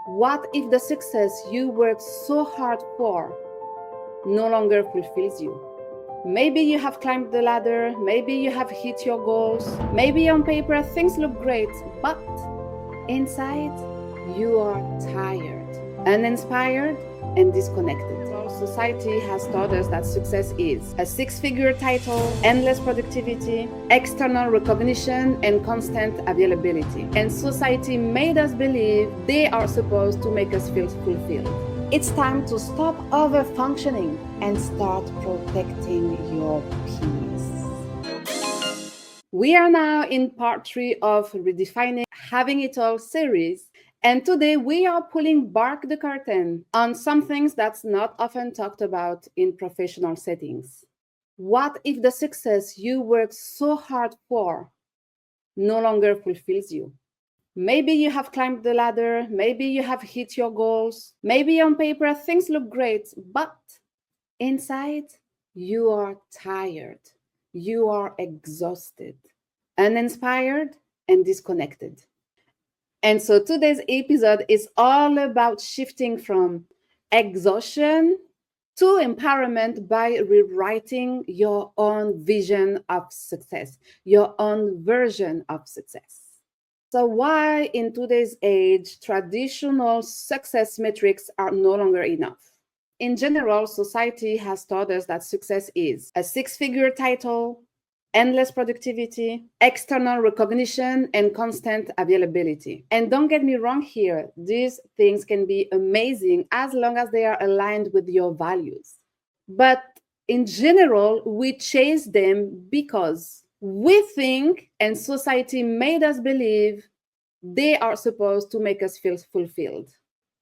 What if the success you worked so hard for no longer fulfills you? Maybe you have climbed the ladder, maybe you have hit your goals, maybe on paper things look great, but inside you are tired, uninspired, and disconnected. Our society has taught us that success is a six-figure title, endless productivity, external recognition, and constant availability. And society made us believe they are supposed to make us feel fulfilled. It's time to stop over-functioning and start protecting your peace. We are now in part 3 of Redefining Having It All series. And today we are pulling back the curtain on some things that's not often talked about in professional settings. What if the success you worked so hard for no longer fulfills you? Maybe you have climbed the ladder, maybe you have hit your goals, maybe on paper things look great, but inside you are tired, you are exhausted, uninspired, and disconnected. And so today's episode is all about shifting from exhaustion to empowerment by rewriting your own vision of success, your own version of success. So why in today's age, traditional success metrics are no longer enough? In general, society has taught us that success is a six-figure title, endless productivity, external recognition, and constant availability. And don't get me wrong here, these things can be amazing as long as they are aligned with your values. But in general, we chase them because we think and society made us believe they are supposed to make us feel fulfilled.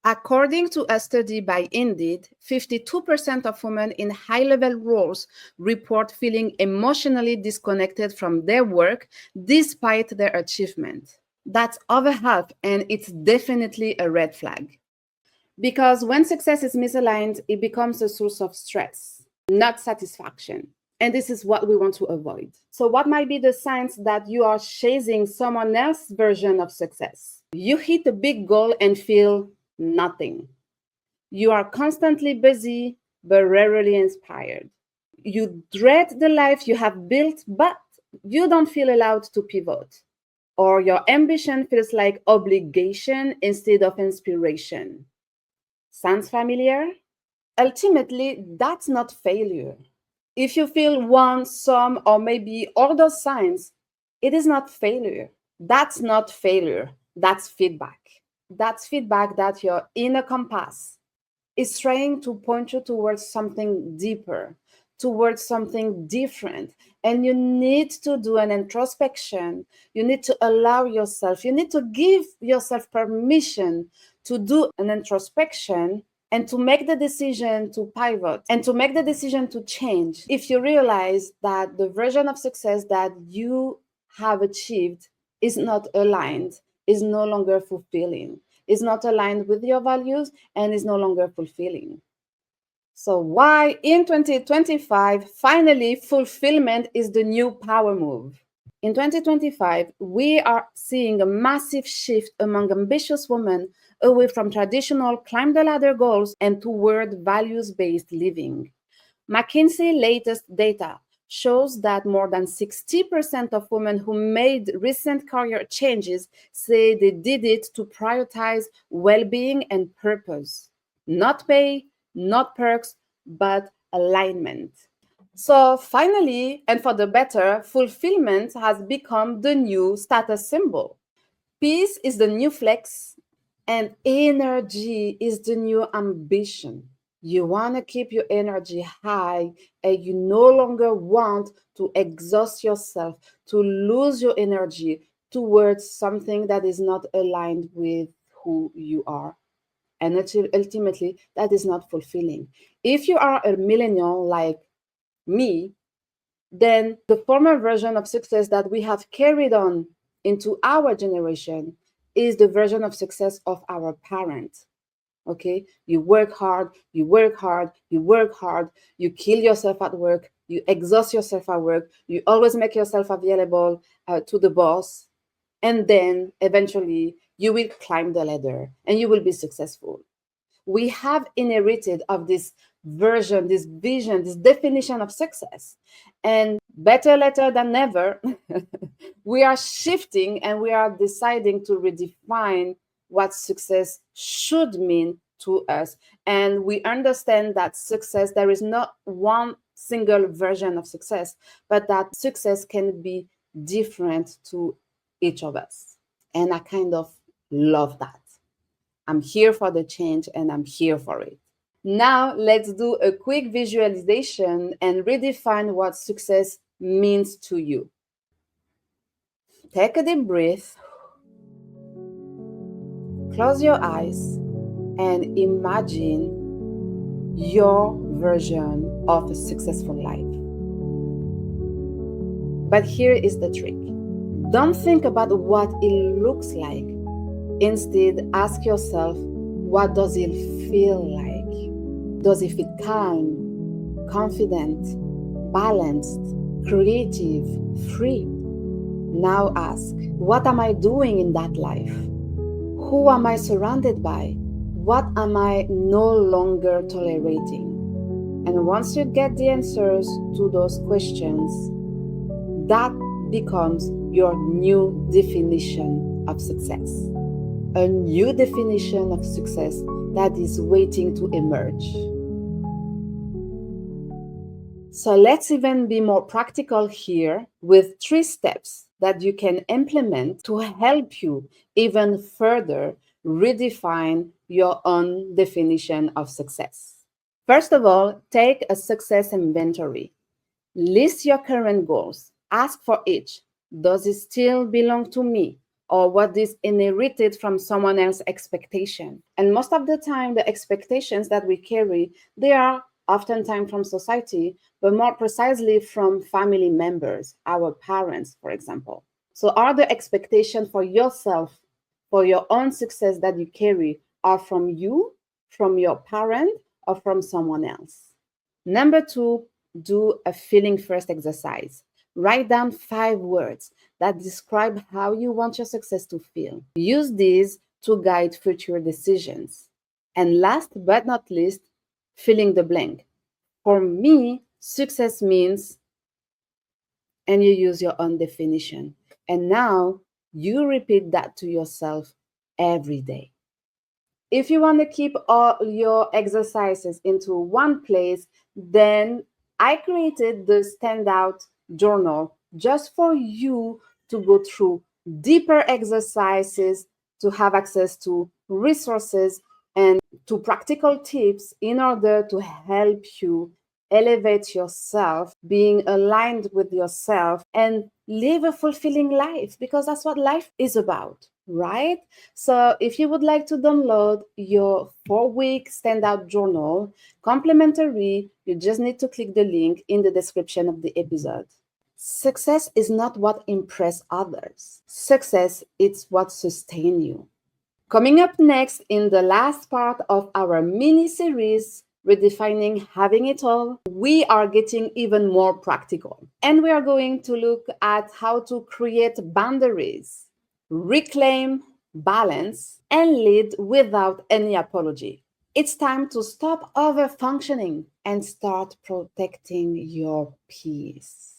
According to a study by Indeed, 52% of women in high-level roles report feeling emotionally disconnected from their work despite their achievement. That's over half, and it's definitely a red flag. Because when success is misaligned, it becomes a source of stress, not satisfaction. And this is what we want to avoid. So what might be the signs that you are chasing someone else's version of success? You hit a big goal and feel nothing. You are constantly busy, but rarely inspired. You dread the life you have built, but you don't feel allowed to pivot. Or your ambition feels like obligation instead of inspiration. Sounds familiar? Ultimately, that's not failure. If you feel one, some, or maybe all those signs, it is not failure. That's not failure. That's feedback. That's feedback that your inner compass is trying to point you towards something deeper, towards something different. And you need to do an introspection. You need to allow yourself, you need to give yourself permission to do an introspection and to make the decision to pivot and to make the decision to change. If you realize that the version of success that you have achieved is not aligned, is no longer fulfilling, is not aligned with your values, and is no longer fulfilling. So why in 2025, finally, fulfillment is the new power move? In 2025, we are seeing a massive shift among ambitious women away from traditional climb the ladder goals and toward values-based living. McKinsey latest data shows that more than 60% of women who made recent career changes say they did it to prioritize well-being and purpose. Not pay, not perks, but alignment. So finally, and for the better, fulfillment has become the new status symbol. Peace is the new flex, and energy is the new ambition. You want to keep your energy high, and you no longer want to exhaust yourself, to lose your energy towards something that is not aligned with who you are. And ultimately, that is not fulfilling. If you are a millennial like me, then the former version of success that we have carried on into our generation is the version of success of our parents. Okay, you work hard, you work hard, you work hard, you kill yourself at work, you exhaust yourself at work, you always make yourself available to the boss, and then eventually you will climb the ladder and you will be successful. We have inherited of this version, this vision, this definition of success. And better later than never, we are shifting and we are deciding to redefine what success should mean to us. And we understand that success, there is not one single version of success, but that success can be different to each of us. And I kind of love that. I'm here for the change and I'm here for it. Now, let's do a quick visualization and redefine what success means to you. Take a deep breath, close your eyes, and imagine your version of a successful life. But here is the trick. Don't think about what it looks like. Instead, ask yourself, what does it feel like? Does it feel calm, confident, balanced, creative, free? Now ask, what am I doing in that life? Who am I surrounded by? What am I no longer tolerating? And once you get the answers to those questions, that becomes your new definition of success. A new definition of success that is waiting to emerge. So let's even be more practical here with 3 steps that you can implement to help you even further redefine your own definition of success. First of all, take a success inventory. List your current goals. Ask for each. Does it still belong to me? Or what is inherited from someone else's expectation? And most of the time, the expectations that we carry, they are oftentimes from society, but more precisely from family members, our parents, for example. So are the expectations for yourself, for your own success that you carry, are from you, from your parent, or from someone else? Number 2, do a feeling first exercise. Write down 5 words that describe how you want your success to feel. Use these to guide future decisions. And last but not least, filling the blank. For me, success means, and you use your own definition. And now you repeat that to yourself every day. If you want to keep all your exercises into one place, then I created the standout journal just for you to go through deeper exercises, to have access to resources and to practical tips in order to help you elevate yourself, being aligned with yourself, and live a fulfilling life, because that's what life is about, right? So if you would like to download your 4-week standout journal complimentary, you just need to click the link in the description of the episode. Success is not what impress others. Success is what sustain you. Coming up next in the last part of our mini-series, Redefining Having It All, we are getting even more practical. And we are going to look at how to create boundaries, reclaim balance, and lead without any apology. It's time to stop over-functioning and start protecting your peace.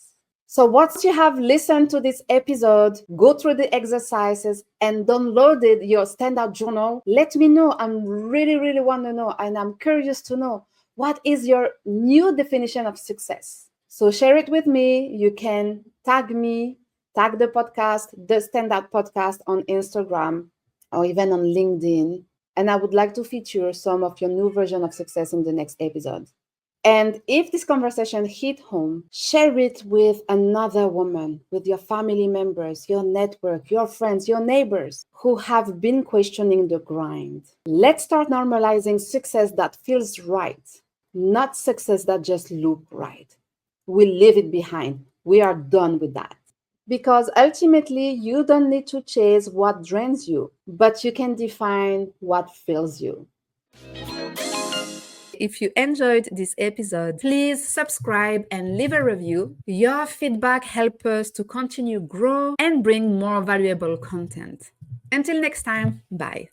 So once you have listened to this episode, go through the exercises and downloaded your standout journal, let me know. I'm really want to know, and I'm curious to know, what is your new definition of success? So share it with me. You can tag me, tag the podcast, the Standout Podcast on Instagram or even on LinkedIn. And I would like to feature some of your new version of success in the next episode. And if this conversation hit home, share it with another woman, with your family members, your network, your friends, your neighbors who have been questioning the grind. Let's start normalizing success that feels right, not success that just looks right. We leave it behind. We are done with that. Because ultimately, you don't need to chase what drains you, but you can define what fills you. If you enjoyed this episode, please subscribe and leave a review. Your feedback helps us to continue grow and bring more valuable content. Until next time, bye.